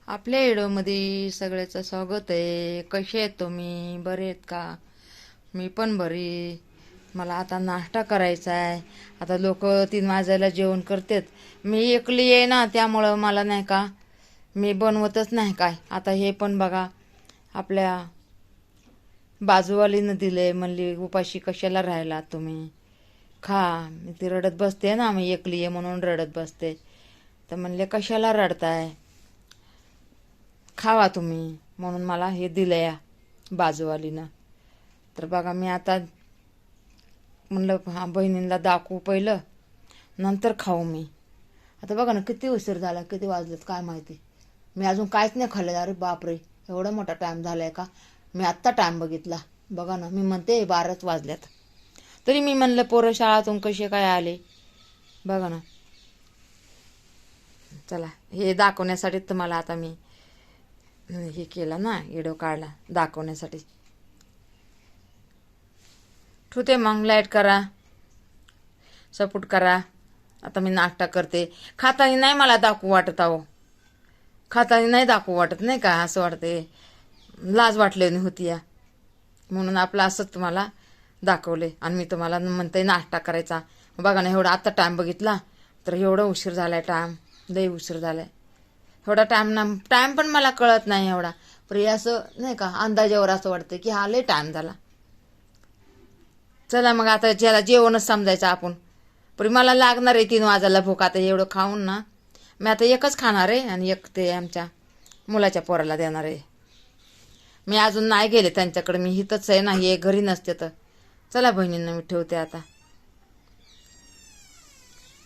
आपल्या व्हिडिओमध्ये सगळ्याचं स्वागत आहे. कसे आहेत तुम्ही? बरे आहेत का? मी पण बरी. मला आता नाश्ता करायचा आहे. आता लोक 3 वाजायला जेवण करतात. मी एकली आहे ना, त्यामुळं मला नाही का मी बनवतच नाही काय. आता हे पण बघा आपल्या बाजूवालीनं दिले, म्हणली उपाशी कशाला राहिला तुम्ही, खा. मी ती रडत बसते ना, मी एकली आहे म्हणून रडत बसते. तर म्हणले कशाला रडताय, खावा तुम्ही, म्हणून मला हे दिलं या बाजूवालीनं. तर बघा मी आता म्हणलं हा बहिणींना दाखवू पहिलं, नंतर खाऊ मी. आता बघा ना किती उशीर झाला, किती वाजलेत काय माहिती. मी अजून काहीच नाही खाल्लं. अरे बापरे, एवढा मोठा टाईम झालाय का? मी आत्ता टाईम बघितला. बघा ना, मी म्हणते 12च वाजल्यात. तरी मी म्हणलं पोरं शाळातून कसे काय आले. बघा ना, चला हे दाखवण्यासाठी तुम्हाला आता मी हे केलं ना, व्हिडिओ काढला दाखवण्यासाठी. ठेवते मग, लाईट करा, सपोर्ट करा. आता मी नाश्ता करते. खातानी नाही मला दाखवू वाटत आहो, खातानी नाही दाखवू वाटत नाही का, असं वाटते लाज वाटले होती या, म्हणून आपलं असंच तुम्हाला दाखवले. आणि मी तुम्हाला म्हणते नाश्ता करायचा. बघा ना, एवढा आता टाईम बघितला तर एवढा उशीर झालाय. टाईम लई उशीर झालाय. थोडा टाईम पण मला कळत नाही एवढा. पण असं नाही का अंदाजावर असं वाटतं की हा लई टाईम झाला. चला मग आता ज्याला जेवणच समजायचं आपण. पण मला लागणार आहे 3 वाजायला भूक. आता एवढं खाऊन ना मी आता एकच खाणार आहे आणि एक ते आमच्या मुलाच्या पोराला देणार आहे. मी अजून नाही गेले त्यांच्याकडे, मी इथंच आहे ना, हे घरी नसते तर. चला बहिणींना मी ठेवते आता.